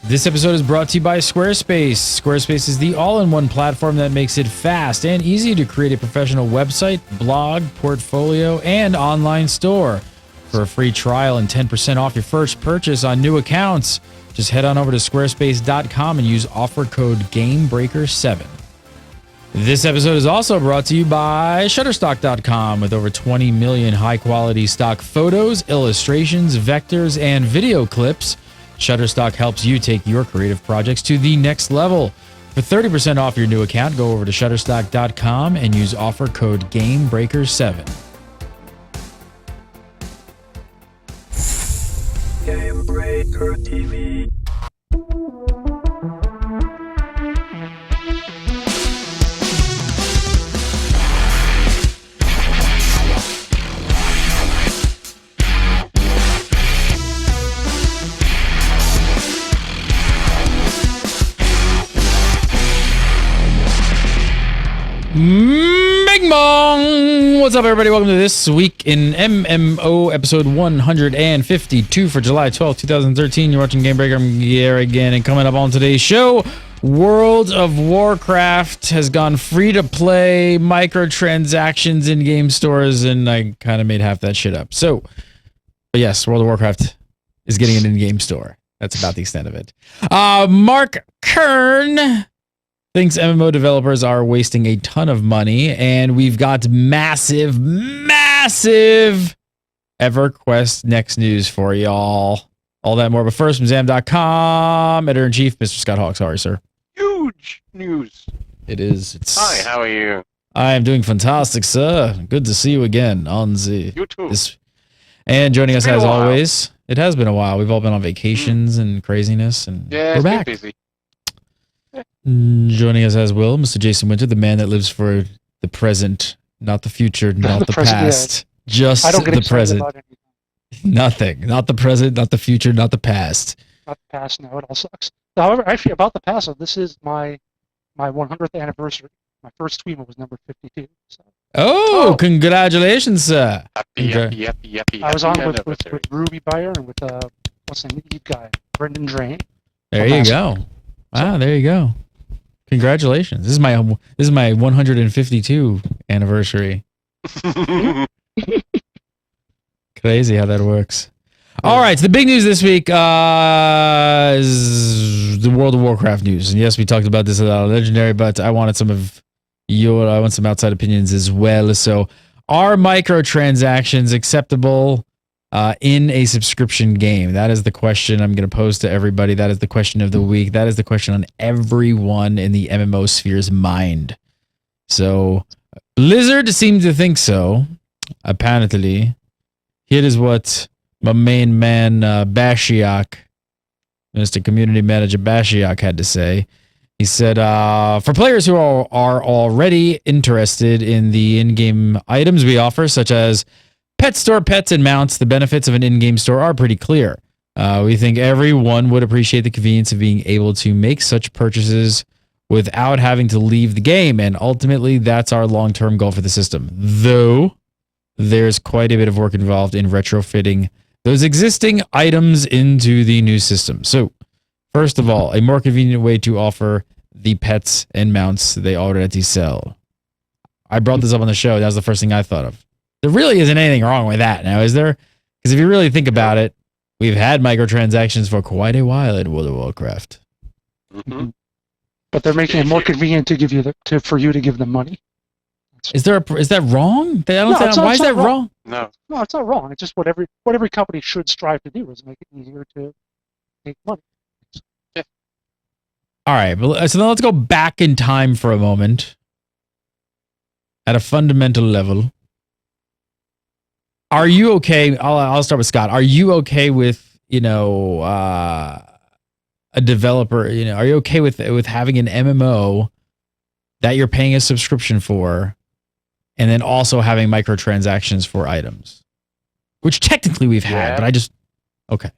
This episode is brought to you by Squarespace. Squarespace is the all-in-one platform that makes it fast and easy to create a professional website, blog, portfolio, and online store. For a free trial and 10% off your first purchase on new accounts, just head on over to squarespace.com and use offer code GAMEBREAKER7. This episode is also brought to you by Shutterstock.com. With over 20 million high-quality stock photos, illustrations, vectors, and video clips, Shutterstock helps you take your creative projects to the next level. For 30% off your new account, go over to Shutterstock.com and use offer code GAMEBREAKER7. Game Breaker TV. Bing bong! What's up, everybody? Welcome to This Week in MMO, episode 152 for July 12th, 2013. You're watching Game Breaker. I'm here again, and coming up on today's show, World of Warcraft has gone free to play, microtransactions in game stores, and I kind of made half that shit up. So, but yes, World of Warcraft is getting an in-game store. That's about the extent of it. Mark Kern thinks MMO developers are wasting a ton of money, and we've got massive EverQuest Next news for y'all. All that more, but first from Zam.com, editor-in-chief, Mr. Scott Hawks. How are you, sir? Huge news. It is. Hi, how are you? I am doing fantastic, sir. Good to see you again on the... You too. And joining us as always, it has been a while. We've all been on vacations and craziness, and we're back. Busy. Joining us as well, Mr. Jason Winter, the man that lives for the present, not the future, not the past. Yeah. Just I don't get the present. about Nothing. Not the present, not the future, not the past. Not the past, no, it all sucks. However, actually, about the past, so this is my 100th anniversary. My first TWIMMO was number 52. So. Oh, congratulations, sir. Happy. I was on with Ruby Bayer and with, what's the name, lead guy, Brendan Drain. There you go. Wow, there you go. Congratulations. This is my 152 anniversary. Crazy how that works. All right, so the big news this week is the World of Warcraft news. And yes, we talked about this at Legendary, but I wanted some outside opinions as well. So, are microtransactions acceptable in a subscription game? That is the question I'm going to pose to everybody. That is the question of the week. That is the question on everyone in the MMO sphere's mind. So, Blizzard seems to think so, apparently. Here is what my main man, Bashiak, Mr. Community Manager Bashiak, had to say. He said, for players who are already interested in the in-game items we offer, such as pet store pets and mounts, the benefits of an in-game store are pretty clear. We think everyone would appreciate the convenience of being able to make such purchases without having to leave the game, and ultimately that's our long-term goal for the system. Though there's quite a bit of work involved in retrofitting those existing items into the new system. So, first of all, a more convenient way to offer the pets and mounts they already sell. I brought this up on the show. That was the first thing I thought of. There really isn't anything wrong with that now, is there? Because if you really think about it, we've had microtransactions for quite a while in World of Warcraft. Mm-hmm. But they're making it more convenient to give you for you to give them money. Is that wrong? Why is that wrong? No, it's not wrong. It's just what every company should strive to do is make it easier to make money. Yeah. All right, so then let's go back in time for a moment. At a fundamental level, are you okay? I'll start with Scott. Are you okay with a developer? Are you okay with having an MMO that you're paying a subscription for, and then also having microtransactions for items, which technically we've had, but okay.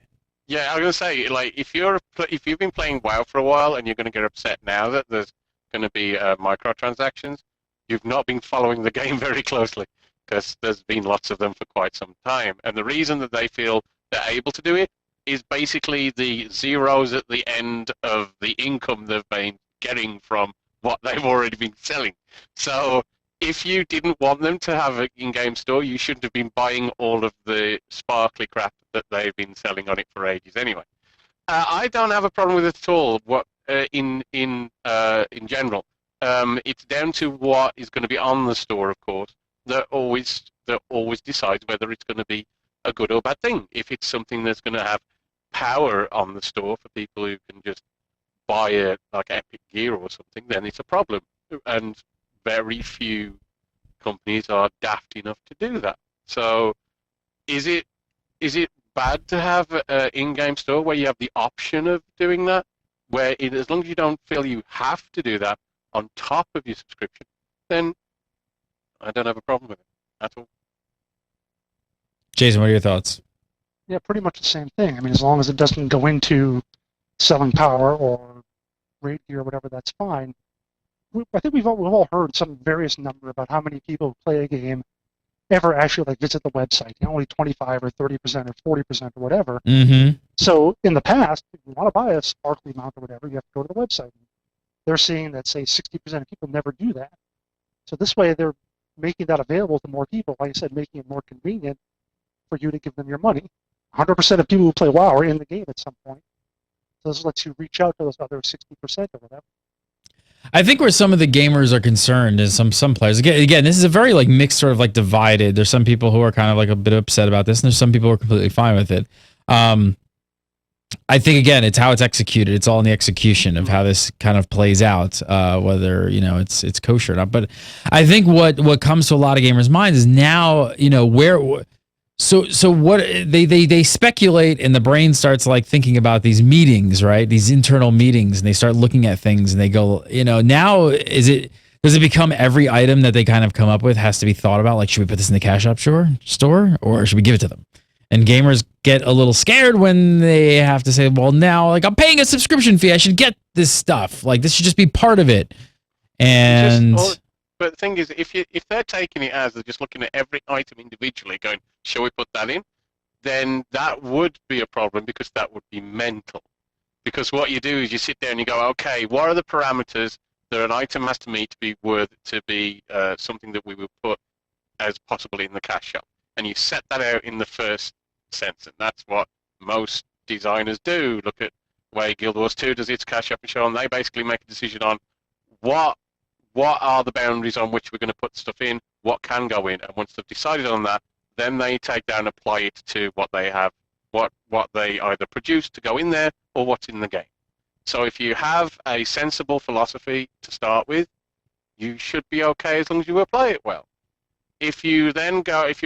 Yeah, I was gonna say, like, if you've been playing WoW for a while and you're gonna get upset now that there's gonna be microtransactions, you've not been following the game very closely, because there's been lots of them for quite some time. And the reason that they feel they're able to do it is basically the zeros at the end of the income they've been getting from what they've already been selling. So if you didn't want them to have an in-game store, you shouldn't have been buying all of the sparkly crap that they've been selling on it for ages anyway. I don't have a problem with it at all. What in general, it's down to what is going to be on the store, of course. That always decides whether it's going to be a good or bad thing. If it's something that's going to have power on the store for people who can just buy a like Epic Gear or something, then it's a problem. And very few companies are daft enough to do that. So, is it bad to have an in-game store where you have the option of doing that? Where as long as you don't feel you have to do that on top of your subscription, then I don't have a problem with it at all. Jason, what are your thoughts? Yeah, pretty much the same thing. I mean, as long as it doesn't go into selling power or rate gear or whatever, that's fine. I think we've all heard some various number about how many people who play a game ever actually like visit the website. You know, only 25 or 30% or 40% or whatever. Mm-hmm. So in the past, if you want to buy a sparkly mount or whatever, you have to go to the website. They're seeing that, say, 60% of people never do that. So this way, they're making that available to more people. Like I said, making it more convenient for you to give them your money. 100% of people who play WoW are in the game at some point. So this lets you reach out to those other 60% or whatever. I think where some of the gamers are concerned is some players. Again, this is a very like mixed sort of like divided. There's some people who are kind of like a bit upset about this, and there's some people who are completely fine with it. I think again, it's how it's executed. It's all in the execution of how this kind of plays out, whether it's kosher or not. But I think what comes to a lot of gamers' minds is now where. So what they speculate, and the brain starts like thinking about these meetings, right? These internal meetings, and they start looking at things, and they go, now does it become every item that they kind of come up with has to be thought about? Like, should we put this in the cash shop store, or should we give it to them? And gamers get a little scared when they have to say, well, now like I'm paying a subscription fee, I should get this stuff. Like this should just be part of it. And but the thing is, if they're taking it as they're just looking at every item individually, going, shall we put that in? Then that would be a problem because that would be mental. Because what you do is you sit there and you go, okay, what are the parameters that an item has to meet to be something that we would put as possibly in the cash shop? And you set that out in the first sense, and that's what most designers do. Look at the way Guild Wars 2 does its cash shop and so on. They basically make a decision on what are the boundaries on which we're going to put stuff in, what can go in, and once they've decided on that, then they take down and apply it to what they have, what they either produce to go in there or what's in the game. So if you have a sensible philosophy to start with, you should be okay as long as you apply it well. If you're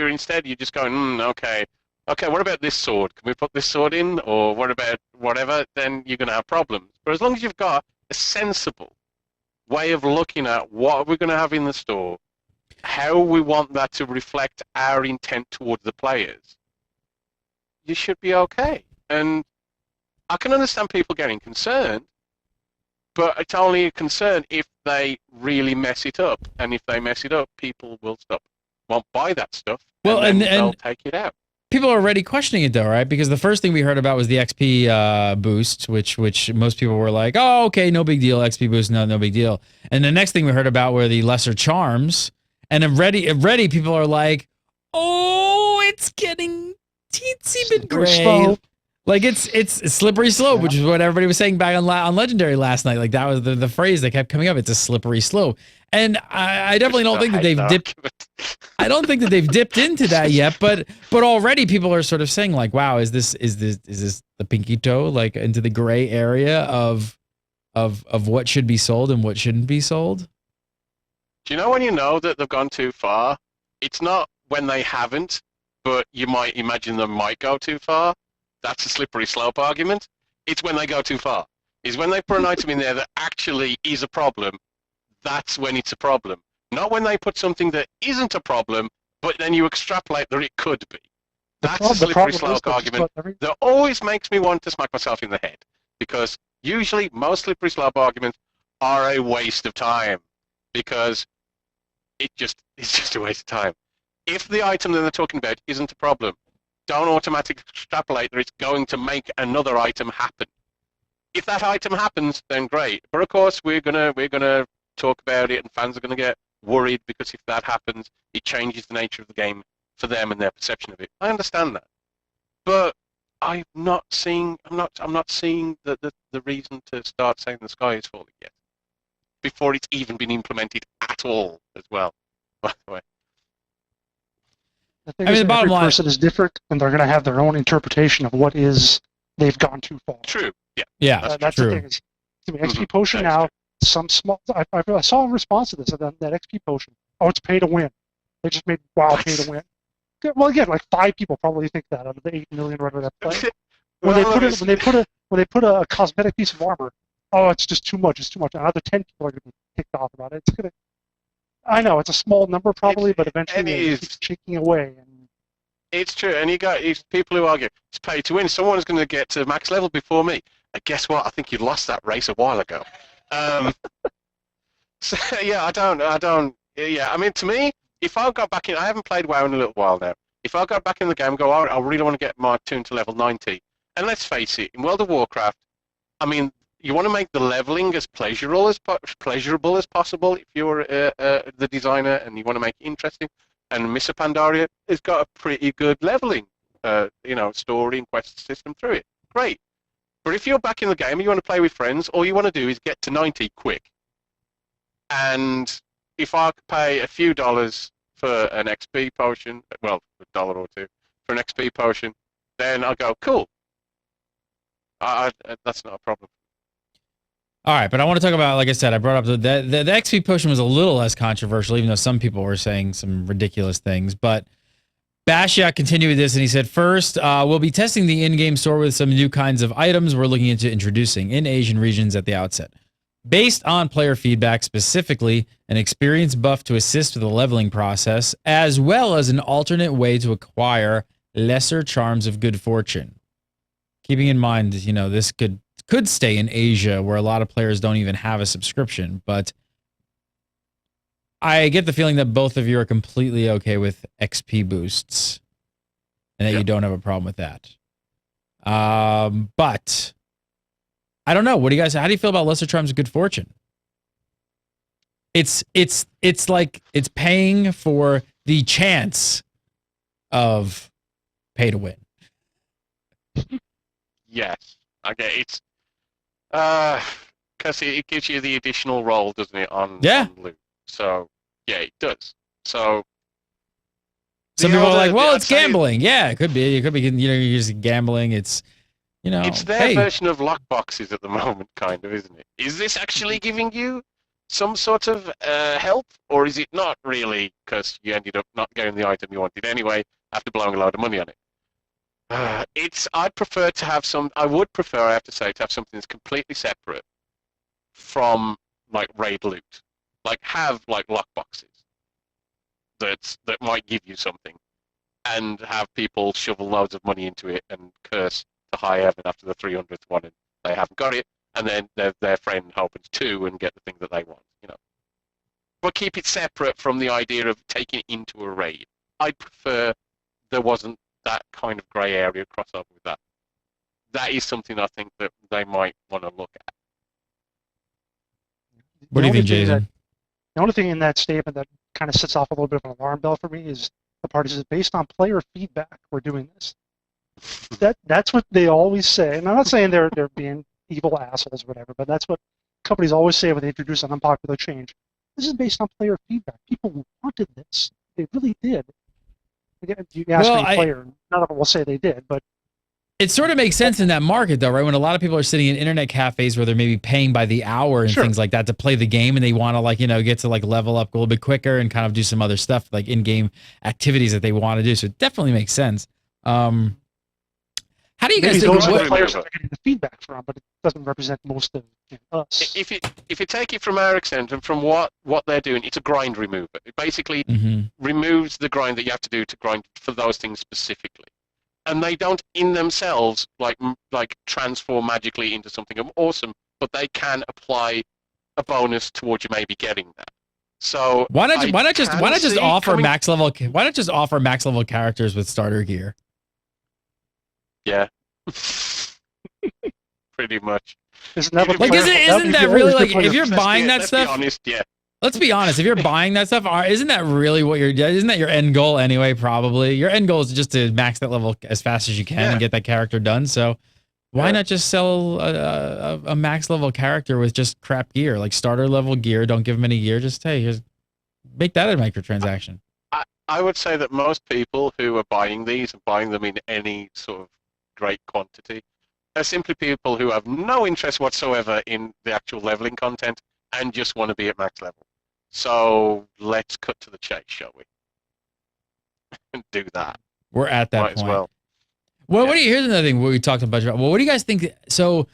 instead, you're just going, okay, what about this sword? Can we put this sword in? Or what about whatever? Then you're going to have problems. But as long as you've got a sensible way of looking at what we're going to have in the store, how we want that to reflect our intent towards the players, you should be okay. And I can understand people getting concerned, but it's only a concern if they really mess it up. And if they mess it up, people won't buy that stuff, and they'll take it out. People are already questioning it though, right? Because the first thing we heard about was the XP boost, which most people were like, oh, okay, no big deal. XP boost, no big deal. And the next thing we heard about were the lesser charms. And already people are like, oh, it's getting teensy bit gray. Like it's slippery slope, which is what everybody was saying back on Legendary last night. Like that was the phrase that kept coming up. It's a slippery slope. And I definitely don't think that they've dipped. I don't think that they've dipped into that yet, but already people are sort of saying like, wow, is this the pinky toe, like into the gray area of what should be sold and what shouldn't be sold? Do you know when you know that they've gone too far? It's not when they haven't, but you might imagine they might go too far. That's a slippery slope argument. It's when they go too far. Is when they put an item in there that actually is a problem. That's when it's a problem. Not when they put something that isn't a problem, but then you extrapolate that it could be. That's a slippery slope argument that always makes me want to smack myself in the head. Because usually most slippery slope arguments are a waste of time. Because it's just a waste of time. If the item that they're talking about isn't a problem, don't automatically extrapolate that it's going to make another item happen. If that item happens, then great. But of course, we're gonna talk about it, and fans are gonna get worried because if that happens, it changes the nature of the game for them and their perception of it. I understand that, but I'm not seeing the reason to start saying the sky is falling yet, before it's even been implemented at all as well. By the way, The thing is, the bottom every line person is different, and they're going to have their own interpretation of what is they've gone too far. true. Yeah. Yeah, That's true. the thing. Is, to me, XP Mhm. Potion That is now, some small. I saw in response to this that XP Potion. Oh, it's pay to win. They just made WoW What? pay to win. Well, again, like 5 people probably think that out of the 8 million whatever that play. When Well, they put a cosmetic piece of armor, oh, it's just too much. It's too much. Another 10 people are going to be ticked off about it. It's gonna. I know it's a small number probably, but eventually it keeps chipping away. And It's true, and you got people who argue it's pay to win. Someone's going to get to max level before me. Guess what? I think you lost that race a while ago. So yeah, I don't. Yeah, I mean, to me, if I got back in, I haven't played WoW in a little while now. If I got back in the game, and go, I really want to get my tune to level 90. And let's face it, in World of Warcraft, I mean, you want to make the leveling as pleasurable as possible. If you're the designer and you want to make it interesting. And Mr. Pandaria has got a pretty good leveling, story and quest system through it. Great. But if you're back in the game and you want to play with friends, all you want to do is get to 90 quick. And if I could pay a few dollars for an XP potion, well, $1 or $2 for an XP potion, then I'll go, cool. That's not a problem. All right, but I want to talk about, like I said, I brought up the XP potion was a little less controversial, even though some people were saying some ridiculous things. But Bashiak continued with this, and he said, first, we'll be testing the in-game store with some new kinds of items we're looking into introducing in Asian regions at the outset. Based on player feedback, specifically an experience buff to assist with the leveling process, as well as an alternate way to acquire lesser charms of good fortune. Keeping in mind, this could stay in Asia, where a lot of players don't even have a subscription, but I get the feeling that both of you are completely okay with XP boosts and that you don't have a problem with that. But I don't know. What do you guys? How do you feel about lesser charms of good fortune? It's like it's paying for the chance of pay to win. Yes. Okay. It's because it gives you the additional roll, doesn't it? On loot. So yeah, it does. So some people are like, well, it's gambling. Yeah, it could be. It could be. You're just gambling. It's it's their version of lock boxes at the moment, kind of, isn't it? Is this actually giving you some sort of help, or is it not really? Because you ended up not getting the item you wanted anyway after blowing a load of money on it. I'd prefer to have I would prefer, I have to say, to have something that's completely separate from like raid loot. Like have like lock boxes that might give you something, and have people shovel loads of money into it and curse to high heaven after the 300th one and they haven't got it, and then their friend opens 2 and get the thing that they want. But keep it separate from the idea of taking it into a raid. I'd prefer there wasn't that kind of grey area crossover with that. That is something I think that they might want to look at. What do you think, Jason? The only thing in that statement that kind of sets off a little bit of an alarm bell for me is the part is based on player feedback. We're doing this. That's what they always say, and I'm not saying they're being evil assholes or whatever, but that's what companies always say when they introduce an unpopular change. This is based on player feedback. People wanted this. They really did. You ask any player, none of them will say they did, but it sort of makes sense in that market, though, right? When a lot of people are sitting in internet cafes where they're maybe paying by the hour and things like that to play the game, and they want to, get to level up a little bit quicker and kind of do some other stuff, like in-game activities that they want to do. So it definitely makes sense. How do you guys think those are the players that are getting the feedback from, but it doesn't represent most of us. If you take it from our extent and from what they're doing, it's a grind remover. It basically removes the grind that you have to do to grind for those things specifically. And they don't in themselves like transform magically into something awesome, but they can apply a bonus towards you maybe getting that. So why not just offer max level characters with starter gear? Yeah. Pretty much. Isn't that what Like, isn't that really like if you're buying that Let's stuff? be honest, yeah. Let's be honest. If you're buying that stuff, isn't that really what isn't that your end goal anyway? Probably your end goal is just to max that level as fast as you can and get that character done. So why not just sell a max level character with just crap gear, like starter level gear? Don't give them any gear. Just here's make that a microtransaction. I would say that most people who are buying these and buying them in any sort of great quantity are simply people who have no interest whatsoever in the actual leveling content and just want to be at max level. So let's cut to the chase, shall we? And do that. We're at that Might point. as well. Well, what do you? Here's another thing we talked about. Well, what do you guys think? So,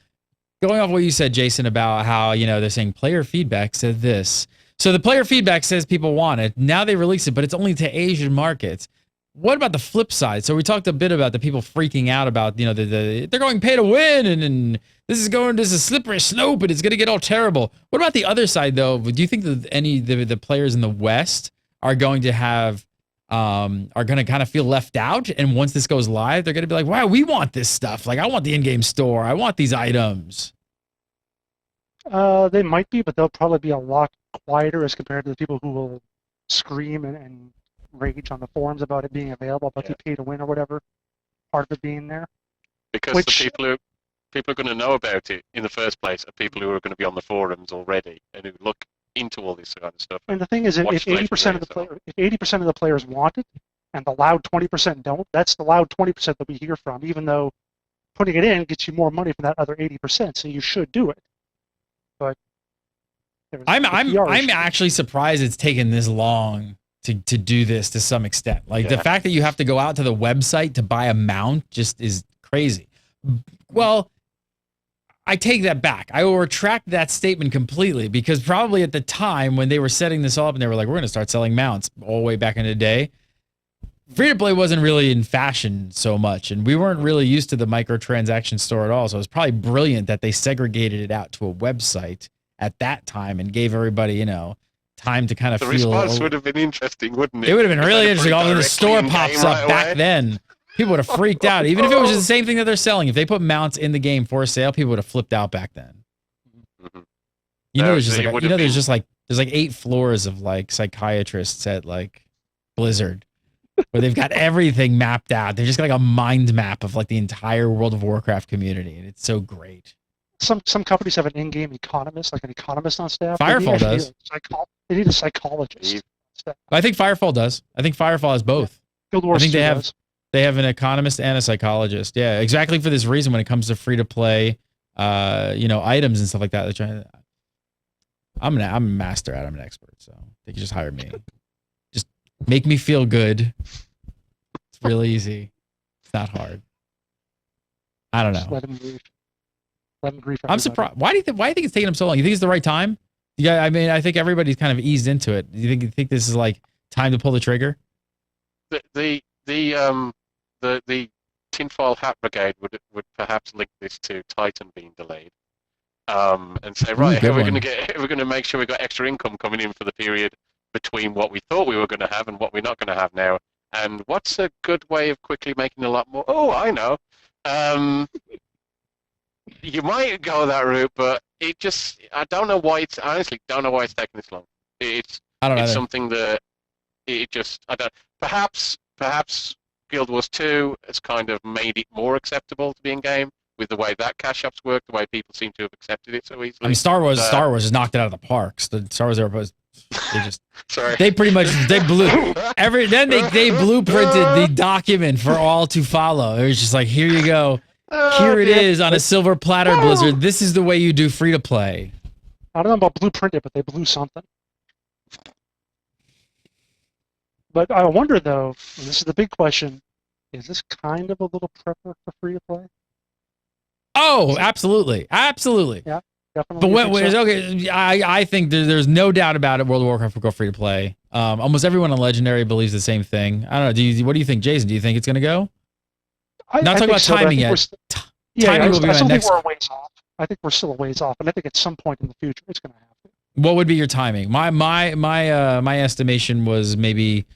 going off what you said, Jason, about how they're saying player feedback said this. So the player feedback says people want it. Now they release it, but it's only to Asian markets. What about the flip side? So we talked a bit about the people freaking out about they're going pay to win and this is a slippery slope and it's going to get all terrible. What about the other side though? Do you think that the players in the West are going to have are going to kind of feel left out, and once this goes live, they're going to be like, wow, we want this stuff. Like, I want the in-game store. I want these items. They might be, but they'll probably be a lot quieter as compared to the people who will scream and rage on the forums about it being available, about the pay to win or whatever, part of it being there. Because the people who are going to know about it in the first place are people who are going to be on the forums already and who look into all this kind of stuff. And the thing is, if 80% of the players want it, and the loud 20% don't, that's the loud 20% that we hear from. Even though putting it in gets you more money from that other 80%, so you should do it. But I'm actually surprised it's taken this long to do this to some extent. Like the fact that you have to go out to the website to buy a mount just is crazy. Well, I take that back. I will retract that statement completely, because probably at the time when they were setting this all up and they were like, we're going to start selling mounts all the way back in the day, free-to-play wasn't really in fashion so much, and we weren't really used to the microtransaction store at all, so it was probably brilliant that they segregated it out to a website at that time and gave everybody, time to kind of feel... The response would have been interesting, wouldn't it? It would have been really interesting. All the store pops up back then. People would have freaked out. Even if it was the same thing that they're selling. If they put mounts in the game for sale, people would have flipped out back then. Mm-hmm. There's like 8 floors of like psychiatrists at like Blizzard where they've got everything mapped out. They're just got like a mind map of like the entire World of Warcraft community, and it's so great. Some companies have an in-game economist, like an economist on staff. Firefall does. They need a psychologist. I think Firefall does. I think Firefall has both. Guild Wars I think does. they have an economist and a psychologist. Yeah, exactly for this reason. When it comes to free-to-play, items and stuff like that, they're trying. I'm a master at it. I'm an expert, so they can just hire me. Just make me feel good. It's really easy. It's not hard. I don't know. Just let them grief. Let them grief. I'm surprised. Why do you think it's taking them so long? You think it's the right time? Yeah, I mean, I think everybody's kind of eased into it. You think this is like time to pull the trigger? The tinfoil hat brigade would perhaps link this to Titan being delayed, and say, right, we're going to make sure we got extra income coming in for the period between what we thought we were going to have and what we're not going to have now. And what's a good way of quickly making a lot more? Oh, I know. You might go that route, but I don't know why I honestly don't know why it's taking this long. It's something that perhaps Guild Wars 2 has kind of made it more acceptable to be in game with the way that cash ups work, the way people seem to have accepted it so easily. I mean, Star Wars just knocked it out of the parks. The Star Wars they just sorry. They pretty much they blueprinted the document for all to follow. It was just like, here you go. Here it is on a silver platter, Blizzard. This is the way you do free to play. I don't know about blueprinted, but they blew something. But I wonder, though, and this is the big question, is this kind of a little prepper for free to play? Oh, absolutely. Absolutely. Yeah, definitely. But I think there's no doubt about it. World of Warcraft will go free to play. Almost everyone on Legendary believes the same thing. I don't know. What do you think, Jason? Do you think it's going to go? Not talking about timing yet. Timing will be my next. We're a ways off. I think we're still a ways off, and I think at some point in the future it's going to happen. What would be your timing? My estimation was maybe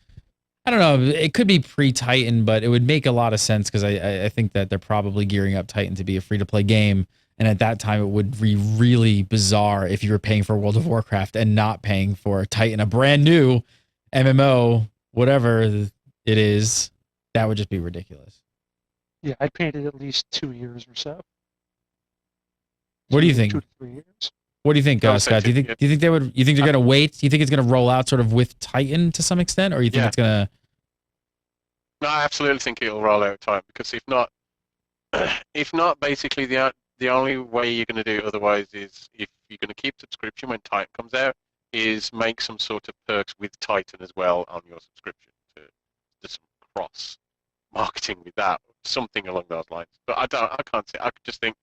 I don't know. It could be pre-Titan, but it would make a lot of sense because I think that they're probably gearing up Titan to be a free-to-play game. And at that time, it would be really bizarre if you were paying for World of Warcraft and not paying for Titan, a brand new MMO, whatever it is. That would just be ridiculous. Yeah, I'd painted at least 2 years or so. What do you think? 2 to 3 years. What do you think, No, Scott? Do you think they would? You think they're gonna wait? Do you think it's gonna roll out sort of with Titan to some extent, or you think it's gonna? No, I absolutely think it'll roll out time because if not, basically the only way you're going to do it otherwise is if you're going to keep subscription when Titan comes out, is make some sort of perks with Titan as well on your subscription to do some cross marketing with that, something along those lines. But I can't say. I just think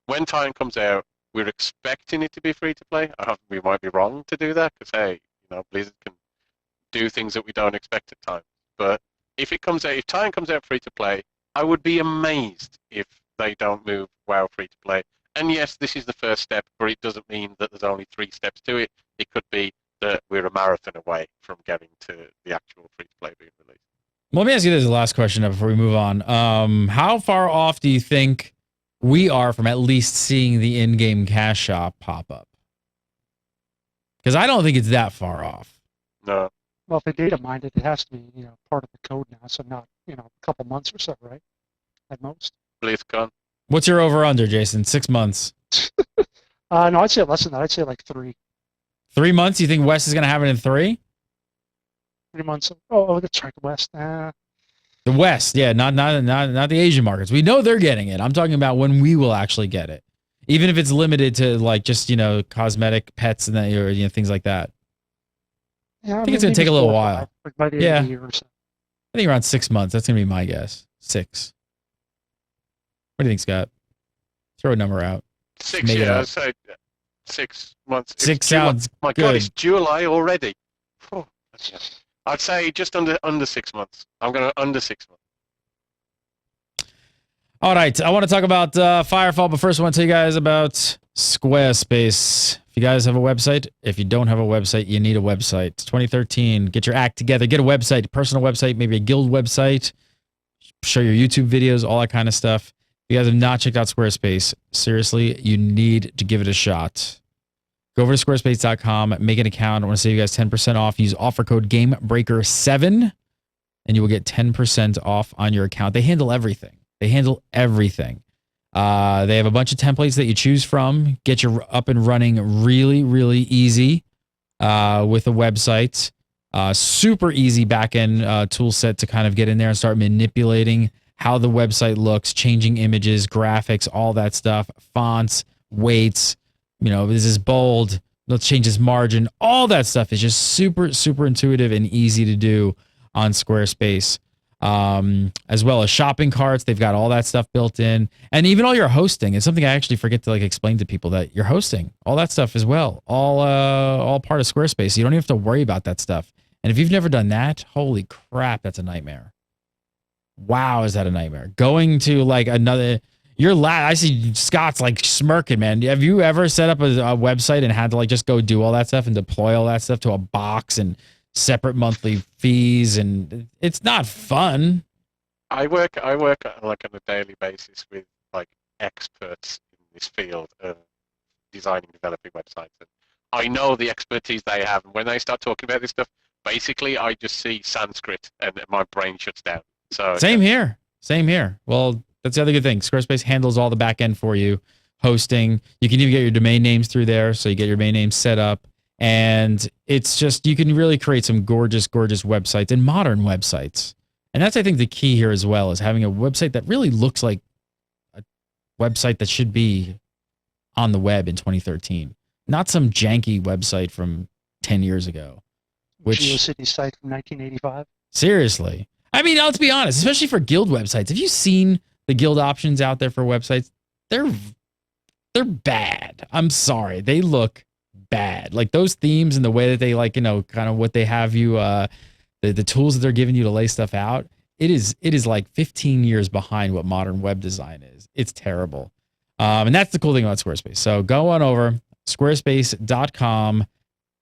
when Titan comes out, we're expecting it to be free to play. We might be wrong to do that because hey, Blizzard can do things that we don't expect at times. But if Titan comes out free to play, I would be amazed if they don't move WoW free to play. And yes, this is the first step, but it doesn't mean that there's only 3 steps to it. It could be that we're a marathon away from getting to the actual free to play being released. Well, let me ask you this last question before we move on. How far off do you think we are from at least seeing the in-game cash shop pop up? Because I don't think it's that far off. No. Well, if they data mined it, it has to be, part of the code now, so not, a couple months or so, right? At most. BlizzCon. What's your over/under, Jason? 6 months. No, I'd say less than that. I'd say like 3. 3 months? You think West is going to have it in 3? 3 months. Oh, that's right, West. The West, yeah, not the Asian markets. We know they're getting it. I'm talking about when we will actually get it, even if it's limited to like just cosmetic pets and that, things like that. Yeah, I think it's gonna take a little while. Like by the end of the year or so. I think around 6 months. That's gonna be my guess. 6. What do you think, Scott? Throw a number out. 6, yeah, I'd say 6 months. 6 sounds good. My God, it's July already. Oh, I'd say just under 6 months. I'm going to under 6 months. All right, I want to talk about Firefall, but first I want to tell you guys about Squarespace. If you guys have a website, if you don't have a website, you need a website. It's 2013. Get your act together. Get a website, a personal website, maybe a guild website. Show your YouTube videos, all that kind of stuff. If you guys have not checked out Squarespace, seriously, you need to give it a shot. Go over to squarespace.com, make an account. I want to save you guys 10% off. Use offer code GAMEBREAKER7, and you will get 10% off on your account. They handle everything. They have a bunch of templates that you choose from. Get you up and running really, really easy with a website. Super easy backend tool set to kind of get in there and start manipulating how the website looks, changing images, graphics, all that stuff, fonts, weights. This is bold. Let's change this margin. All that stuff is just super, super intuitive and easy to do on Squarespace. As well as shopping carts. They've got all that stuff built in, and even all your hosting. It's something I actually forget to explain to people, that your hosting, all that stuff as well, all part of Squarespace. You don't even have to worry about that stuff. And if you've never done that, holy crap, that's a nightmare. Wow, is that a nightmare? Going to I see Scott's smirking, man. Have you ever set up a website and had to just go do all that stuff and deploy all that stuff to a box and separate monthly fees, and it's not fun? I work on a daily basis with experts in this field of designing, developing websites. And I know the expertise they have, and when they start talking about this stuff, basically I just see Sanskrit and my brain shuts down. So Same here. Well, that's the other good thing. Squarespace handles all the back end for you. Hosting. You can even get your domain names through there, so you get your domain names set up. And it's just, you can really create some gorgeous, gorgeous websites and modern websites. And that's, I think, the key here as well, is having a website that really looks like a website that should be on the web in 2013. Not some janky website from 10 years ago. GeoCity site from 1985. Seriously. I mean, let's be honest, especially for guild websites. Have you seen the guild options out there for websites? They're bad. I'm sorry. They look bad. Those themes and the way that they kind of what they have you, the tools that they're giving you to lay stuff out. It is 15 years behind what modern web design is. It's terrible. And that's the cool thing about Squarespace. So go on over squarespace.com,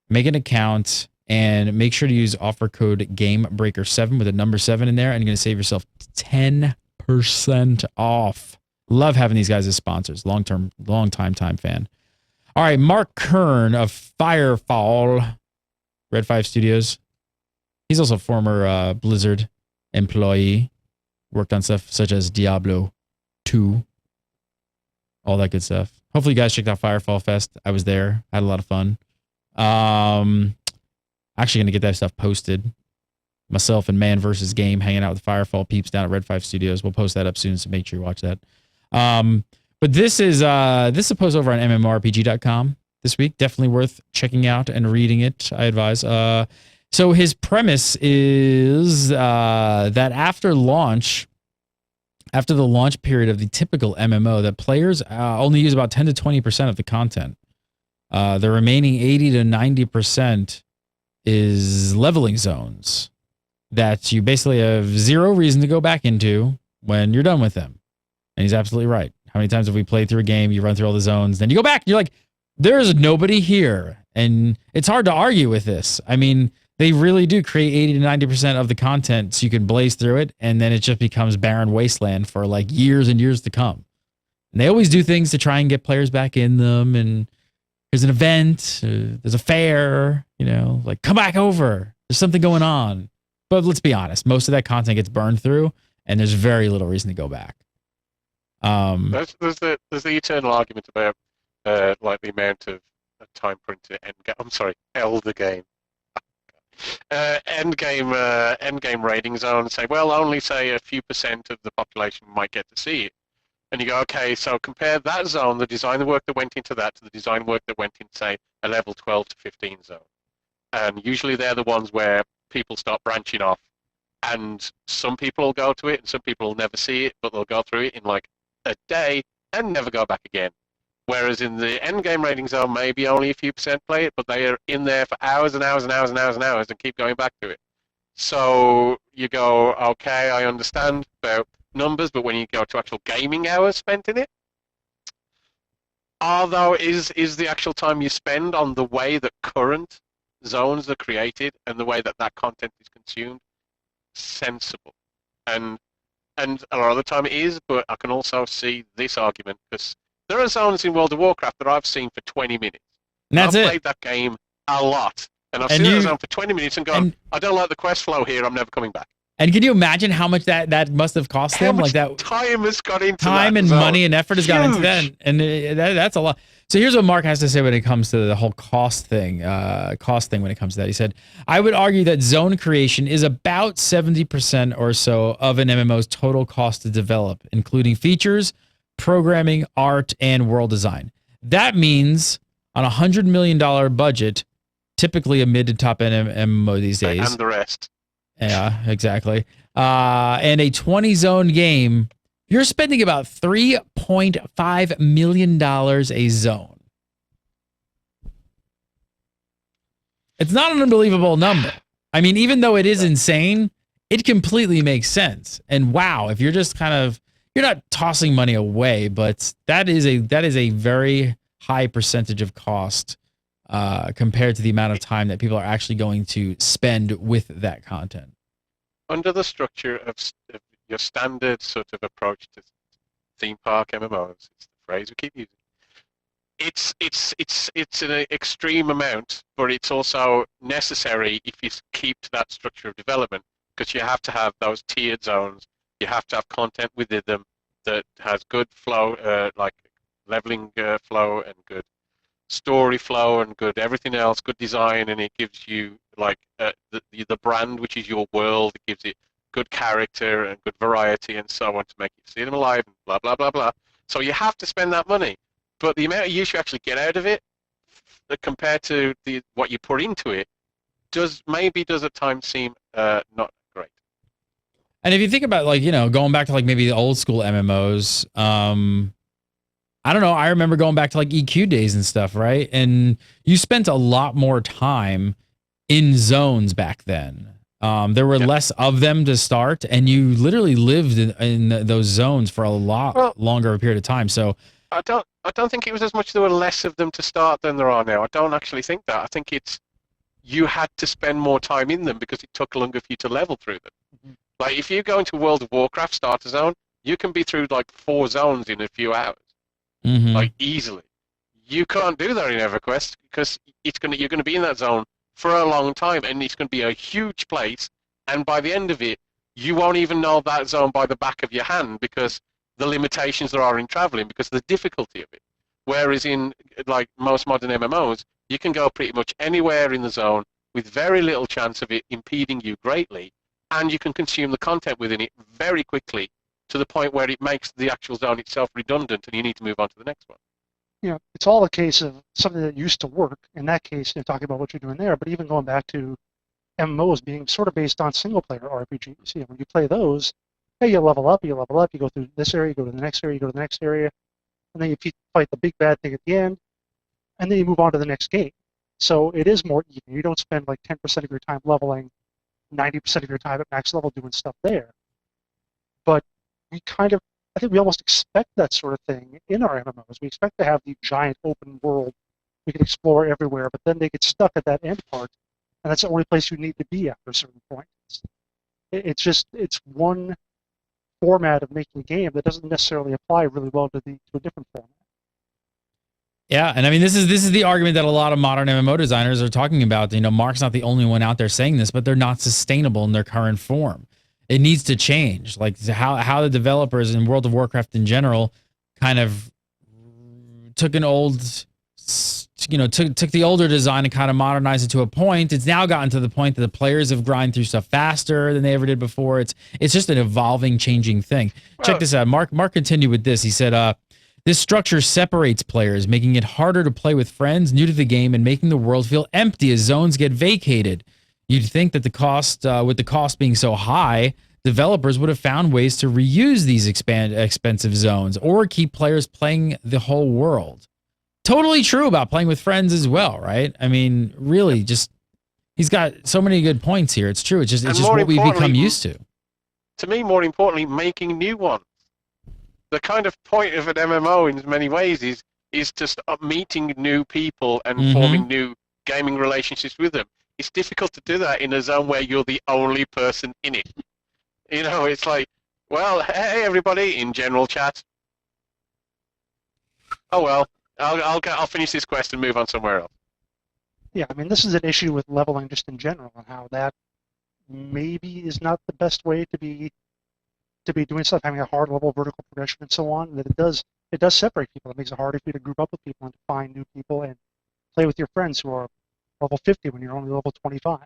make an account, And make sure to use offer code GameBreaker7 with a number 7 in there, and you're going to save yourself 10% off. Love having these guys as sponsors. Long time fan. All right, Mark Kern of Firefall, Red 5 Studios. He's also a former Blizzard employee. Worked on stuff such as Diablo 2. All that good stuff. Hopefully you guys checked out Firefall Fest. I was there. Had a lot of fun. Actually going to get that stuff posted. Myself and Man vs. Game hanging out with Firefall peeps down at Red 5 Studios. We'll post that up soon, so make sure you watch that. But this is a post over on MMORPG.com this week. Definitely worth checking out and reading it, I advise. So his premise is that after the launch period of the typical MMO, that players only use about 10 to 20% of the content. The remaining 80 to 90% is leveling zones that you basically have zero reason to go back into when you're done with them. And he's absolutely right. How many times have we played through a game, you run through all the zones, then you go back and you're like, there's nobody here. And it's hard to argue with this. I mean, they really do create 80 to 90% of the content so you can blaze through it, and then it just becomes barren wasteland for like years and years to come. And they always do things to try and get players back in them, and there's an event, there's a fair, like come back over. There's something going on. But let's be honest, most of that content gets burned through, and there's very little reason to go back. There's the eternal argument about like the amount of time put into Elder Game. Endgame raiding zone, say, well, only say a few % of the population might get to see it. And you go, okay, so compare that zone, the design work that went into that, to the design work that went into, say, a level 12 to 15 zone. And usually they're the ones where people start branching off. And some people will go to it, and some people will never see it, but they'll go through it in like a day and never go back again. Whereas in the endgame raiding zone, maybe only a few % play it, but they are in there for hours and hours and hours and hours and hours and keep going back to it. So you go, okay, I understand about numbers, but when you go to actual gaming hours spent in it, although is the actual time you spend on the way that current zones are created and the way that content is consumed sensible? And a lot of the time it is, but I can also see this argument, because there are zones in World of Warcraft that I've seen for 20 minutes. And that's I've played that game a lot, and I've seen that zone for 20 minutes and gone, I don't like the quest flow here, I'm never coming back. And can you imagine how much that must have cost them? How much like that time has gone into time that and zone. money and effort has gone into that, and that's a lot. So here's what Mark has to say when it comes to the whole cost thing when it comes to that. He said, I would argue that zone creation is about 70% or so of an MMO's total cost to develop, including features, programming, art, and world design. That means on $100 million budget, typically a mid to top end MMO these days. And the rest. Yeah, exactly. And a 20 zone game, you're spending about $3.5 million a zone. It's not an unbelievable number. I mean, even though it is insane, it completely makes sense. And wow, if you're just you're not tossing money away, but that is a very high percentage of cost compared to the amount of time that people are actually going to spend with that content. Under the structure of your standard sort of approach to theme park MMOs, it's the phrase we keep using. It's an extreme amount, but it's also necessary if you keep to that structure of development, because you have to have those tiered zones. You have to have content within them that has good flow, like leveling flow and good story flow and good everything else, good design, and it gives you like the brand, which is your world. It gives it good character and good variety and so on to make you see them alive and blah blah blah blah. So you have to spend that money, but the amount of use you actually get out of it compared to what you put into it does at times seem not great. And if you think about going back to maybe the old school MMOs, I don't know. I remember going back to EQ days and stuff, right? And you spent a lot more time in zones back then. There were less of them to start, and you literally lived in those zones for a lot longer period of time. So I don't think it was as much there were less of them to start than there are now. I don't actually think that. I think it's you had to spend more time in them because it took longer for you to level through them. Mhm. Like if you go into World of Warcraft starter zone, you can be through like 4 zones in a few hours, Mm-hmm. like easily. You can't do that in EverQuest because you're gonna be in that zone for a long time, and it's gonna be a huge place. And by the end of it, you won't even know that zone by the back of your hand because the limitations there are in traveling because of the difficulty of it. Whereas in like most modern MMOs, you can go pretty much anywhere in the zone with very little chance of it impeding you greatly, and you can consume the content within it very quickly to the point where it makes the actual zone itself redundant and you need to move on to the next one. It's all a case of something that used to work. In that case, you're talking about what you're doing there, but even going back to MMOs being sort of based on single-player RPGs. When you play those, hey, you level up, you go through this area, you go to the next area, you go to the next area, and then you fight the big bad thing at the end, and then you move on to the next game. So it is more even. You don't spend like 10% of your time leveling, 90% of your time at max level doing stuff there. But I think we almost expect that sort of thing in our MMOs. We expect to have the giant open world we can explore everywhere, but then they get stuck at that end part, and that's the only place you need to be after a certain point. It's one format of making a game that doesn't necessarily apply really well to a different format. Yeah, and I mean this is the argument that a lot of modern MMO designers are talking about. Mark's not the only one out there saying this, but they're not sustainable in their current form. It needs to change. Like how the developers in World of Warcraft in general kind of took an old, took the older design and kind of modernized it to a point. It's now gotten to the point that the players have grind through stuff faster than they ever did before. It's just an evolving, changing thing. Check this out. Mark continued with this. He said, this structure separates players, making it harder to play with friends new to the game and making the world feel empty as zones get vacated. You'd think that with the cost being so high, developers would have found ways to reuse these expensive zones or keep players playing the whole world. Totally true about playing with friends as well, right? I mean, really, he's got so many good points here. It's true. It's just what we've become used to. To me, more importantly, making new ones. The kind of point of an MMO in many ways is to start meeting new people and forming new gaming relationships with them. It's difficult to do that in a zone where you're the only person in it. It's like, well, hey everybody in general chat. Oh well, I'll finish this quest and move on somewhere else. Yeah, I mean this is an issue with leveling just in general and how that maybe is not the best way to be doing stuff, having a hard level vertical progression and so on. That it does separate people. It makes it harder for you to group up with people and to find new people and play with your friends who are level 50 when you're only level 25.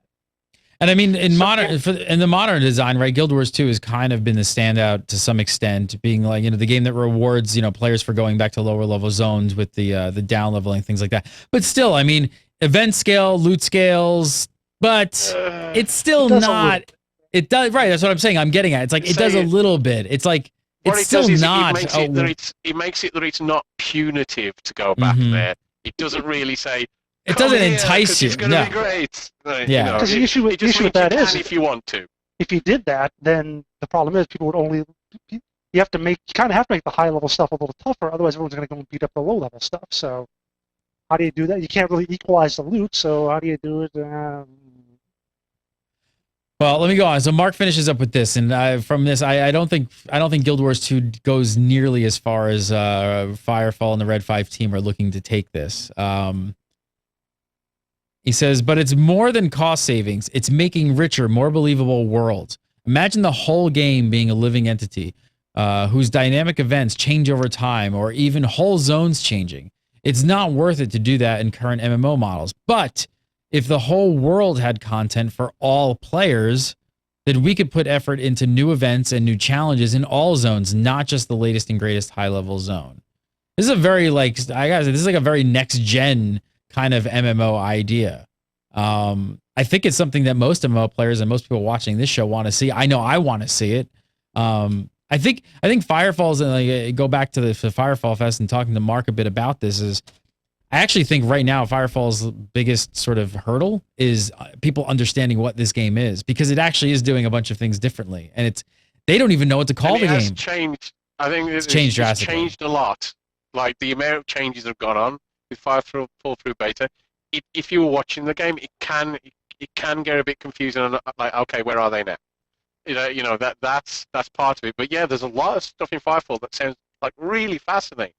And I mean, in the modern design, right? Guild Wars 2 has kind of been the standout to some extent, being like the game that rewards players for going back to lower level zones with the down leveling, things like that. But still, I mean, event scale, loot scales, but it's still not. It does, right? That's what I'm saying. I'm getting at. It's like it does a little bit. It's like it's still not. It makes it that it's not punitive to go back there. It doesn't really say. It doesn't entice you. It's going to be great. Yeah. Because the issue with that is, if you want to. If you did that, then the problem is people would only. You kind of have to make the high level stuff a little tougher. Otherwise, everyone's going to go and beat up the low level stuff. So, how do you do that? You can't really equalize the loot. So, how do you do it? Well, let me go on. So Mark finishes up with this, and from this, I don't think Guild Wars 2 goes nearly as far as Firefall and the Red 5 team are looking to take this. He says, but it's more than cost savings. It's making richer, more believable worlds. Imagine the whole game being a living entity whose dynamic events change over time, or even whole zones changing. It's not worth it to do that in current MMO models. But if the whole world had content for all players, then we could put effort into new events and new challenges in all zones, not just the latest and greatest high-level zone. This is a very, this is like a very next-gen kind of MMO idea. I think it's something that most MMO players and most people watching this show want to see. I know I want to see it. I think Firefall's, and go back to the Firefall Fest and talking to Mark a bit about this, is I actually think right now Firefall's biggest sort of hurdle is people understanding what this game is, because it actually is doing a bunch of things differently, and they don't even know what to call the game. Changed. I think it's changed drastically. Changed a lot. Like the amount of changes that have gone on with Firefall through beta, if you were watching the game, it can get a bit confusing. And like, okay, where are they now? That's part of it. But yeah, there's a lot of stuff in Firefall that sounds like really fascinating.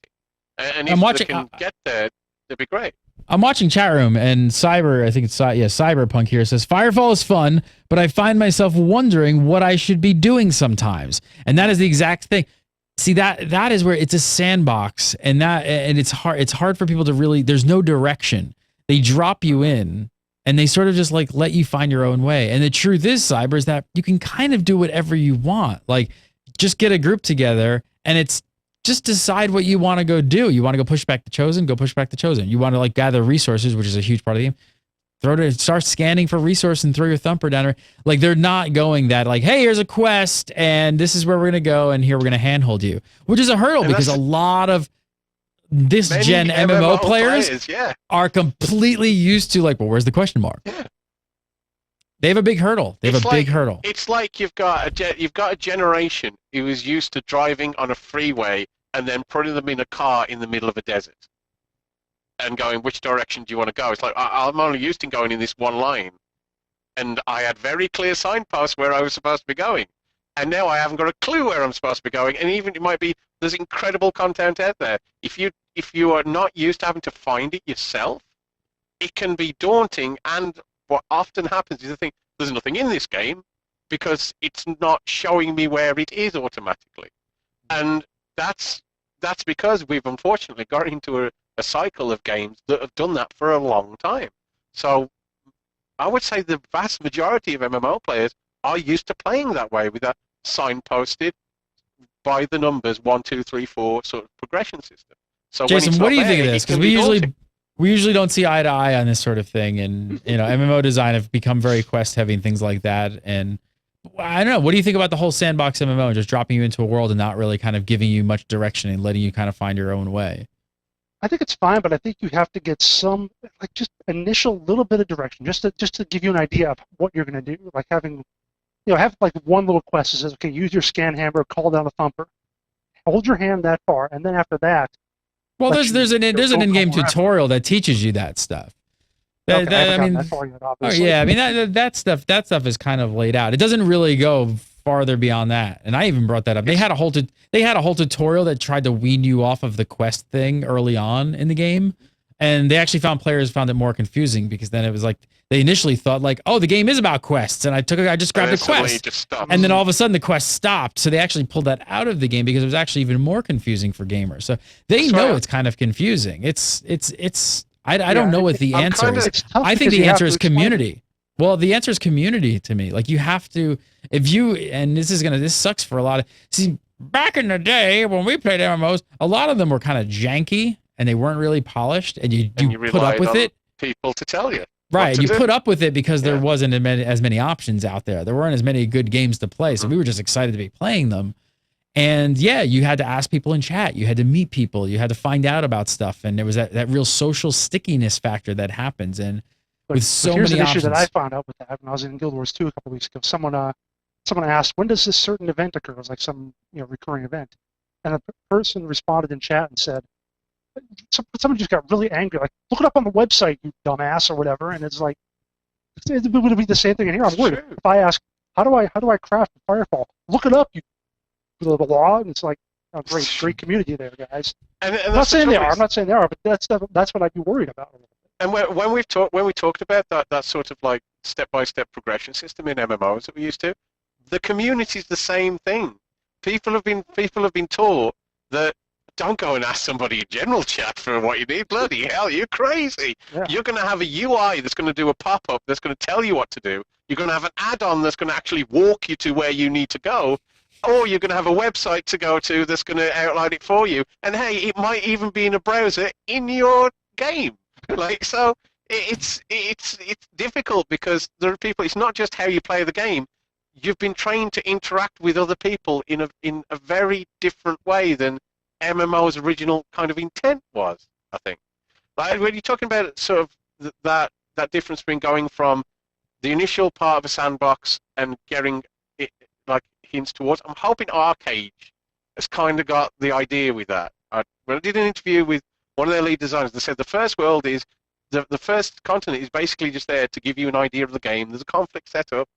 And if they can get there, it'd be great. I'm watching chat room, and Cyberpunk here says Firefall is fun, but I find myself wondering what I should be doing sometimes, and that is the exact thing. See, that is where it's a sandbox, and it's hard. It's hard for people to really. There's no direction. They drop you in, and they sort of just like let you find your own way. And the truth is, Cyber, is that you can kind of do whatever you want. Like, just get a group together, and it's just decide what you want to go do. You want to go push back the Chosen, go push back the Chosen. You want to like gather resources, which is a huge part of the game. Start scanning for resources and throw your thumper down. Like, they're not going that like, hey, here's a quest and this is where we're gonna go and here we're gonna handhold you, which is a hurdle because a lot of this gen MMO players are completely used to like, well, where's the question mark? Yeah. They have a big hurdle. They have a big hurdle. It's like you've got a generation who is used to driving on a freeway and then putting them in a car in the middle of a desert and going, which direction do you want to go? It's like, I'm only used to going in this one line. And I had very clear signposts where I was supposed to be going. And now I haven't got a clue where I'm supposed to be going. And even it might be, there's incredible content out there. If you are not used to having to find it yourself, it can be daunting. And what often happens is I think there's nothing in this game because it's not showing me where it is automatically. And that's because we've unfortunately got into a cycle of games that have done that for a long time. So I would say the vast majority of MMO players are used to playing that way with that signposted by the numbers 1, 2, 3, 4 sort of progression system. So Jason, what do you think of this? Because we usually don't see eye to eye on this sort of thing, and MMO design have become very quest heavy and things like that. And I don't know, what do you think about the whole sandbox MMO and just dropping you into a world and not really kind of giving you much direction and letting you kind of find your own way? I think it's fine, but I think you have to get some like just initial little bit of direction, just to give you an idea of what you're going to do. Like having, have like one little quest that says, okay, use your scan hammer, call down the thumper, hold your hand that far, and then after that. Well, there's an in-game tutorial that teaches you that stuff. That stuff is kind of laid out. It doesn't really go farther beyond that. And I even brought that up. They had a whole tutorial that tried to wean you off of the quest thing early on in the game, and they actually players found it more confusing because then it was like they initially thought like, oh, the game is about quests, and I just grabbed a quest, and then all of a sudden the quest stopped. So they actually pulled that out of the game because it was actually even more confusing for gamers. So they know it's kind of confusing. I don't know what the answer is. I think the answer is community. Well, the answer is community to me. Like, you have to, this sucks for a lot of, see, back in the day when we played MMOs, a lot of them were kind of janky and they weren't really polished, and you put up with it. People to tell you. Right, you put up with it because there wasn't as many options out there. There weren't as many good games to play, so we were just excited to be playing them. And yeah, you had to ask people in chat. You had to meet people. You had to find out about stuff. And there was that real social stickiness factor that happens. And with so many options. Here's an issue that I found out with that when I was in Guild Wars 2 a couple weeks ago. Someone asked, when does this certain event occur? It was like some recurring event. And a person responded in chat and said, someone just got really angry. Like, look it up on the website, you dumbass, or whatever. And it's like, it would be the same thing in here. I'm worried. If I ask, how do I craft a Firefall? Look it up, you little law, and it's like a great community there, guys. And I'm not saying they are, but that's what I'd be worried about. And when we talked about that sort of like step-by-step progression system in MMOs that we used to, the community is the same thing. People have been taught that don't go and ask somebody in general chat for what you need. Bloody hell, you're crazy. Yeah. You're going to have a UI that's going to do a pop-up that's going to tell you what to do. You're going to have an add-on that's going to actually walk you to where you need to go. Or you're going to have a website to go to that's going to outline it for you. And hey, it might even be in a browser in your game. Like, so it's difficult because there are people. It's not just how you play the game. You've been trained to interact with other people in a very different way than MMO's original kind of intent was, I think. Like, when you're talking about sort of that difference between going from the initial part of a sandbox and getting it, like, hints towards, I'm hoping Arcade has kind of got the idea with that. When I did an interview with one of their lead designers, they said the first world is the first continent is basically just there to give you an idea of the game. There's a conflict set up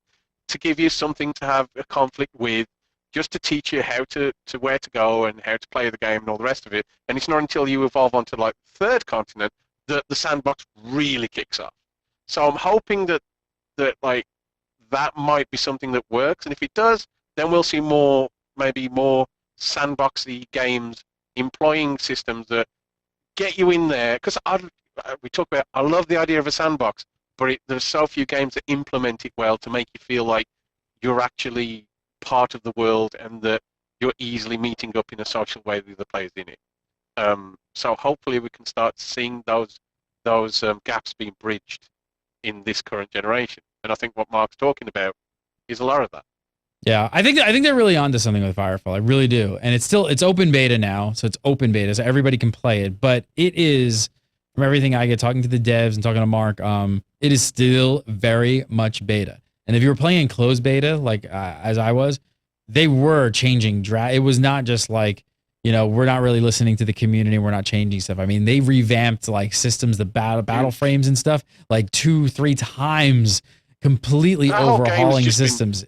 to give you something to have a conflict with, just to teach you how to where to go and how to play the game and all the rest of it. And it's not until you evolve onto like third continent that the sandbox really kicks off. So I'm hoping that like that might be something that works, and if it does, then we'll see maybe more sandboxy games employing systems that get you in there. Because we talk about, I love the idea of a sandbox, but there's so few games that implement it well to make you feel like you're actually part of the world and that you're easily meeting up in a social way with the players in it. So hopefully we can start seeing those gaps being bridged in this current generation. And I think what Mark's talking about is a lot of that. Yeah, I think they're really onto something with Firefall. I really do. And it's open beta now, so it's open beta, so everybody can play it. But it is, from everything I get talking to the devs and talking to Mark, it is still very much beta. And if you were playing in closed beta, like as I was, they were changing. It was not just like, we're not really listening to the community. We're not changing stuff. I mean, they revamped like systems, the battle frames and stuff, like 2-3 times, completely overhauling systems.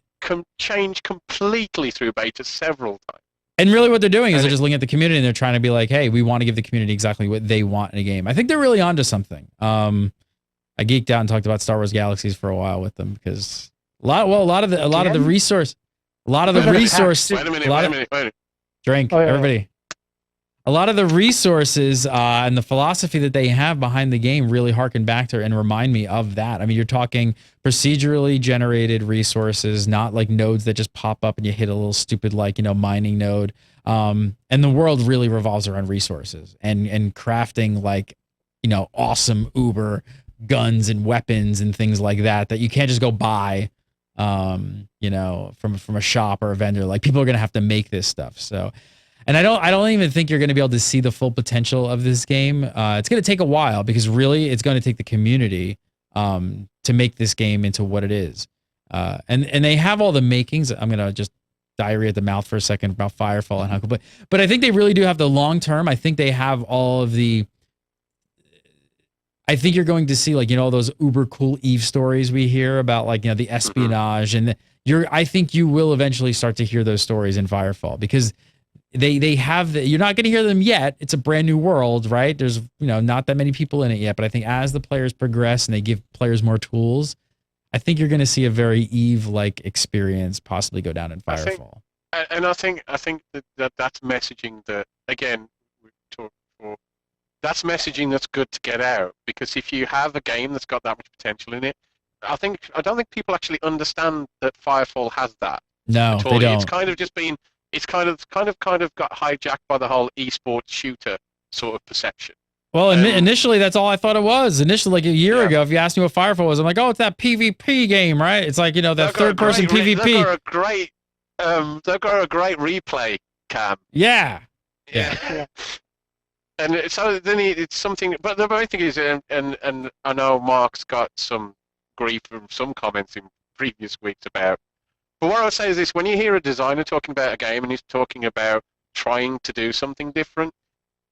Change completely through beta several times. And really what they're doing is they're just looking at the community and they're trying to be like, hey, we want to give the community exactly what they want in a game. I think they're really onto something. I geeked out and talked about Star Wars Galaxies for a while with them because a lot of the resource. Wait a minute. Drink, everybody. A lot of the resources and the philosophy that they have behind the game really harken back to and remind me of that. I mean, you're talking procedurally generated resources, not like nodes that just pop up and you hit a little stupid mining node. And the world really revolves around resources and crafting awesome uber guns and weapons and things like that you can't just go buy from a shop or a vendor. Like, people are going to have to make this stuff. So, and I don't even think you're going to be able to see the full potential of this game. It's going to take a while because really it's going to take the community to make this game into what it is. And they have all the makings. I'm going to just diarrhea at the mouth for a second about Firefall and how cool, but I think they really do have the long term. I think they have all of the, I think you're going to see all those uber cool Eve stories we hear about the espionage and I think you will eventually start to hear those stories in Firefall because they have you're not going to hear them yet. It's a brand new world, right? There's not that many people in it yet, but I think as the players progress and they give players more tools, I think you're going to see a very Eve-like experience possibly go down in Firefall. I think that's messaging that, again, we talked before. That's messaging that's good to get out, because if you have a game that's got that much potential in it, I don't think people actually understand that Firefall has that. No, they don't. It's kind of just been, it's kind of got hijacked by the whole esports shooter sort of perception. Well, initially that's all I thought it was. Initially, like a year ago, if you asked me what Firefall was, I'm like, oh, it's that PvP game, right? It's like that third-person PvP. They've got a great replay cam. Yeah. And so then it's something, but the main thing is, and I know Mark's got some grief from some comments in previous weeks about. But what I would say is this: when you hear a designer talking about a game and he's talking about trying to do something different,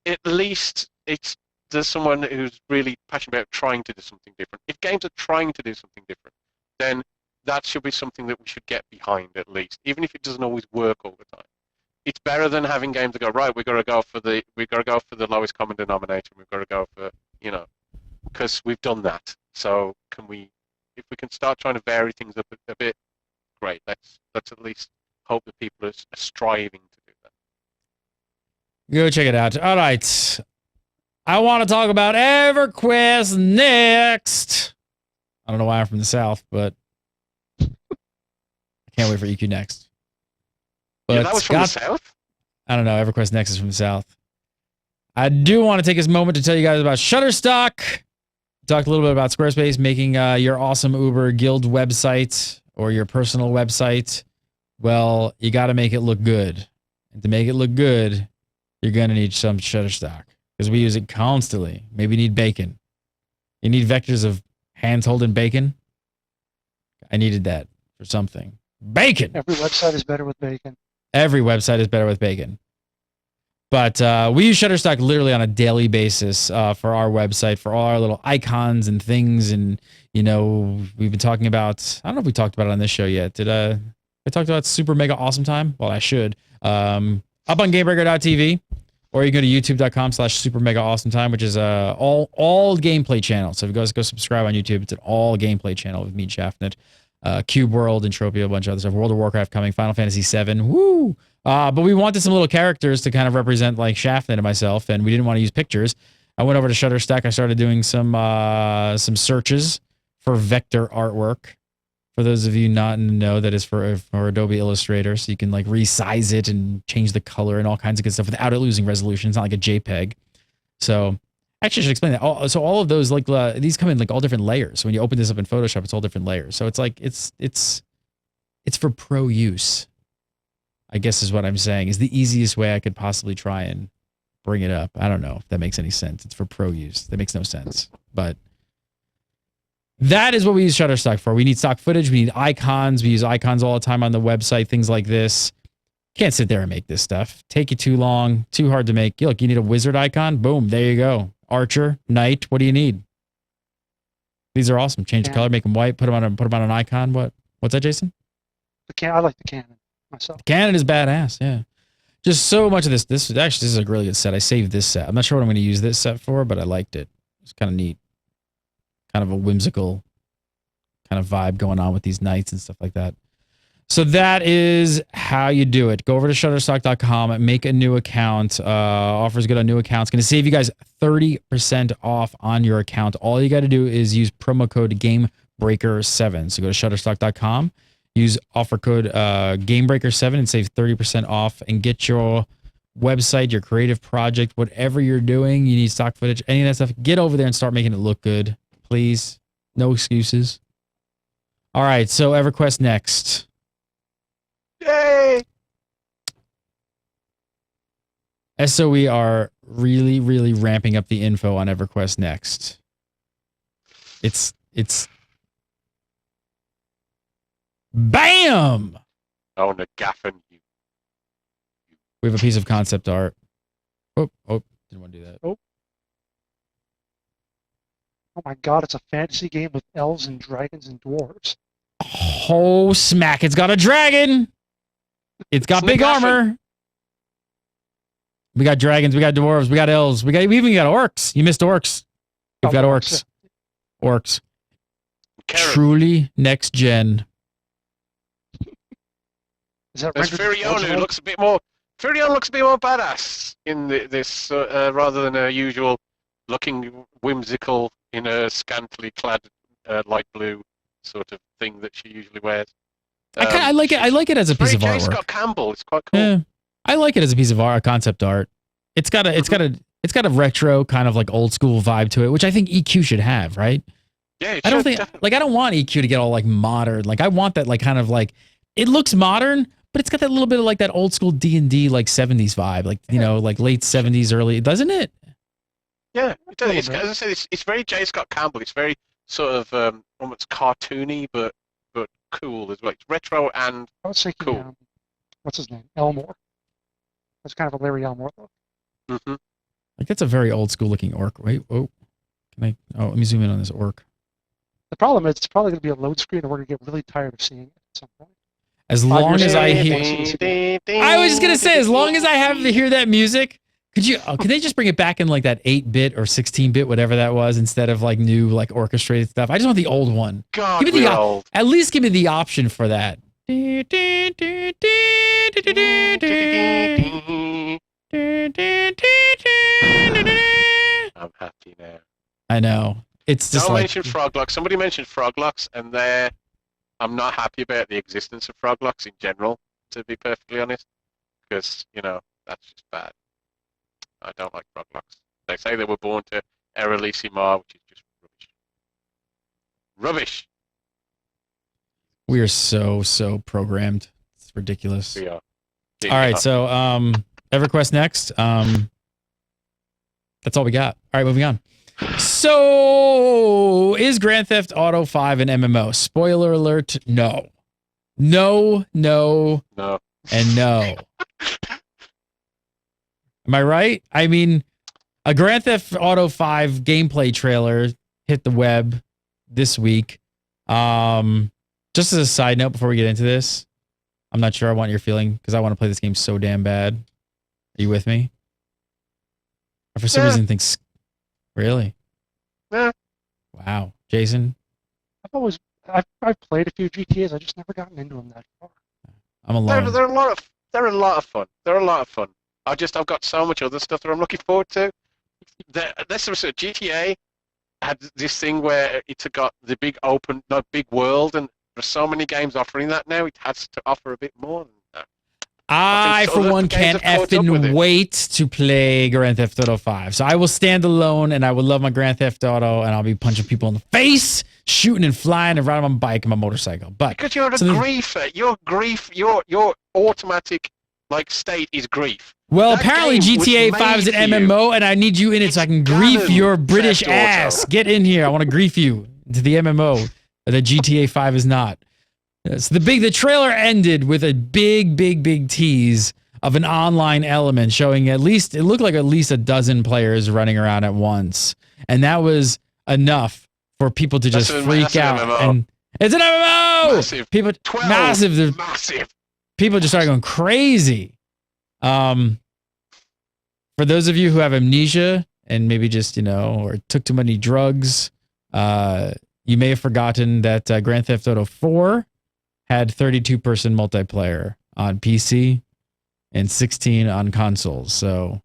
at least there's someone who's really passionate about trying to do something different. If games are trying to do something different, then that should be something that we should get behind at least, even if it doesn't always work all the time. It's better than having games that go, right, we've got to go for the lowest common denominator. We've got to go for, because we've done that. So if we can start trying to vary things up a bit, great. Let's at least hope that people are striving to do that. Go check it out. All right. I want to talk about EverQuest Next. I don't know why I'm from the South, but I can't wait for EQ Next. But that was from the South? I don't know. EverQuest Next is from the South. I do want to take this moment to tell you guys about Shutterstock. Talked a little bit about Squarespace, making your awesome Uber Guild website or your personal website. Well, you got to make it look good. And to make it look good, you're going to need some Shutterstock because we use it constantly. Maybe you need bacon. You need vectors of hands holding bacon. I needed that for something. Bacon! Every website is better with bacon. Every website is better with bacon. But we use Shutterstock literally on a daily basis for our website, for all our little icons and things. And, you know, we've been talking about, I don't know if we talked about it on this show yet. Did I talked about Super Mega Awesome Time? Well, I should. Up on GameBreaker.tv, or you go to youtube.com/Super Mega Awesome Time, which is all gameplay channel. So if you guys go subscribe on YouTube, it's an all gameplay channel with me and Shaftnet. Cube World, Entropia, a bunch of other stuff. World of Warcraft coming, Final Fantasy VII. Woo! But we wanted some little characters to kind of represent like Shaftnet and myself, and we didn't want to use pictures. I went over to Shutterstock. I started doing some searches for vector artwork. For those of you not in the know, that is for Adobe Illustrator, so you can like resize it and change the color and all kinds of good stuff without it losing resolution. It's not like a JPEG. So actually, I should explain that. So all of those like these come in like all different layers. So when you open this up in Photoshop, it's all different layers. So it's like it's for pro use, I guess is what I'm saying. Is the easiest way I could possibly try and bring it up. I don't know if that makes any sense. It's for pro use. That makes no sense, but. That is what we use Shutterstock for. We need stock footage. We need icons. We use icons all the time on the website, things like this. Can't sit there and make this stuff. Take you too long, too hard to make. Look, you need a wizard icon. Boom, there you go. Archer, knight. What do you need? These are awesome. Change the color, make them white. Put them on an icon. What's that, Jason? I like the cannon myself. The cannon is badass. Yeah, just so much of this. This is a really good set. I saved this set. I'm not sure what I'm going to use this set for, but I liked it. It's kind of neat. Kind of a whimsical kind of vibe going on with these knights and stuff like that. So that is how you do it. Go over to Shutterstock.com, make a new account. Offers good on new accounts. Going to save you guys 30% off on your account. All you got to do is use promo code GameBreaker7. So go to Shutterstock.com, use offer code GameBreaker7 and save 30% off and get your website, your creative project, whatever you're doing. You need stock footage, any of that stuff. Get over there and start making it look good. Please. No excuses. All right, so EverQuest Next. Yay! So we are really, really ramping up the info on EverQuest Next. It's BAM! Oh, Nagaffin, you. We have a piece of concept art. Oh, didn't want to do that. Oh my god, it's a fantasy game with elves and dragons and dwarves. Oh, smack. It's got a dragon. It's got big armor. We got dragons. We got dwarves. We got elves. We even got orcs. You missed orcs. We've got orcs. Orcs. Truly next gen. Is that There's Firion, who looks a bit more... Firion looks a bit more badass in this, rather than a usual looking whimsical in a scantily clad light blue sort of thing that she usually wears. I like it. I like it as a piece of artwork. Scott Campbell. It's quite cool. Yeah, I like it as a piece of art, concept art. It's got a retro kind of like old school vibe to it, which I think EQ should have, right? Yeah, I don't think like I don't want EQ to get all like modern. Like I want that like kind of like it looks modern, but it's got that little bit of like that old school D&D like 70s vibe, like you know, like late 70s, early, doesn't it? Yeah, it does. It's, as I said, it's very J. Scott Campbell. It's very sort of almost cartoony, but cool as well. It's retro and I was thinking, cool. What's his name? Elmore. That's kind of a Larry Elmore look. Mm-hmm. Like that's a very old school looking orc. Wait, let me zoom in on this orc. The problem is it's probably going to be a load screen, and we're going to get really tired of seeing it at some point. As long as I hear, I was just gonna say, as long as I have to hear that music, could they just bring it back in like that 8-bit or 16-bit, whatever that was, instead of like new like orchestrated stuff? I just want the old one. God, give me at least give me the option for that. I'm happy now. I know. It's just like mention Froglocks. Somebody mentioned Froglocks, and I'm not happy about the existence of Froglocks in general, to be perfectly honest, because that's just bad. I don't like Froglocks. They say they were born to Erelisi-Mar, which is just rubbish. We are so programmed. It's ridiculous. We are. All right, so EverQuest Next. That's all we got. All right, moving on. So, is Grand Theft Auto 5 an MMO? Spoiler alert, no. No, and no. I'm Am I right? I mean, a Grand Theft Auto 5 gameplay trailer hit the web this week. Just as a side note before we get into this, I'm not sure I want your feeling because I want to play this game so damn bad. Are you with me? I for some reason thinks really. Yeah. Wow, Jason. I've played a few GTAs. I just never gotten into them that far. I'm alone. They're a lot of fun. They're a lot of fun. I've got so much other stuff that I'm looking forward to. GTA had this thing where it's got the big world, and there's so many games offering that now. It has to offer a bit more than that. I for one, can't effing wait to play Grand Theft Auto 5. So I will stand alone, and I will love my Grand Theft Auto, and I'll be punching people in the face, shooting and flying, and riding on my bike and my motorcycle. But because you're a griefer, your automatic state is grief. Well, That apparently game GTA was 5 is an made for you. MMO, and I need you in it so I can grief Ganon your British Theft Auto. ass. Get in here. I want to grief you to the MMO that GTA 5 is not. So the trailer ended with a big tease of an online element showing it looked like at least a dozen players running around at once. And that was enough for people to just freak out. MMO. And it's an MMO! Massive. People, 12. massive. Massive. People just started going crazy. For those of you who have amnesia and maybe just, or took too many drugs, you may have forgotten that Grand Theft Auto 4 had 32-person multiplayer on PC and 16 on consoles. So,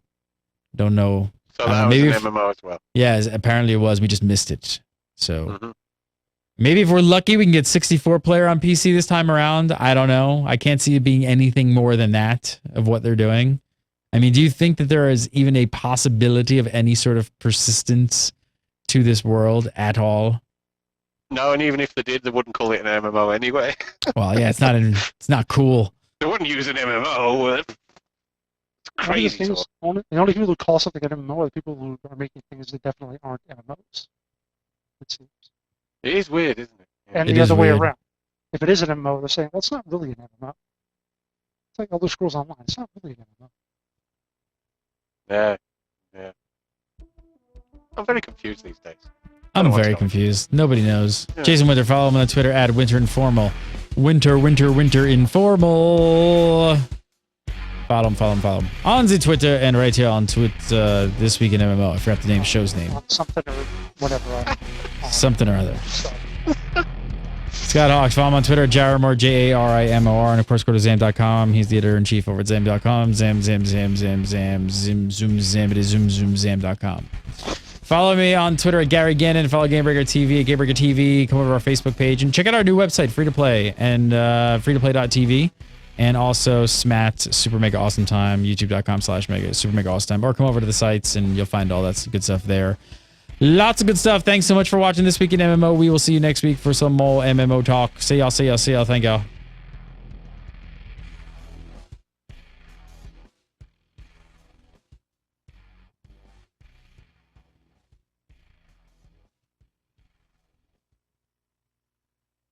don't know. So that was an MMO as well. Yeah, apparently it was. We just missed it. So, maybe if we're lucky, we can get 64-player on PC this time around. I don't know. I can't see it being anything more than that of what they're doing. I mean, do you think that there is even a possibility of any sort of persistence to this world at all? No, and even if they did, they wouldn't call it an MMO anyway. Well, yeah, it's not cool. They wouldn't use an MMO. It's crazy. The only people who call something an MMO are the people who are making things that definitely aren't MMOs. It seems. It is weird, isn't it? Yeah. And the other way around. If it is an MMO, they're saying, well, it's not really an MMO. It's like Elder Scrolls Online. It's not really an MMO. Yeah. I'm very confused these days. I'm very confused. Nobody knows. Yeah. Jason Winter, follow him on Twitter at Winter Informal. Winter Informal. Follow him. On the Twitter and right here on Twitter, This Week in MMO. I forgot the show's name. Something or whatever. Something or other. Scott Hawks, follow him on Twitter, Jarimor, Jarimor, and of course go to Zam.com. He's the editor-in-chief over at Zam.com. Zam, Zam.com. Follow me on Twitter at Gary Gannon. Follow Gamebreaker TV at Gamebreaker TV. Come over to our Facebook page and check out our new website, free to play, and freetoplay.tv. And also Smat Super Mega Awesome Time, youtube.com/mega Super Mega Awesome Time. Or come over to the sites and you'll find all that good stuff there. Lots of good stuff. Thanks so much for watching This Week in MMO. We will see you next week for some more MMO talk. See y'all. Thank y'all.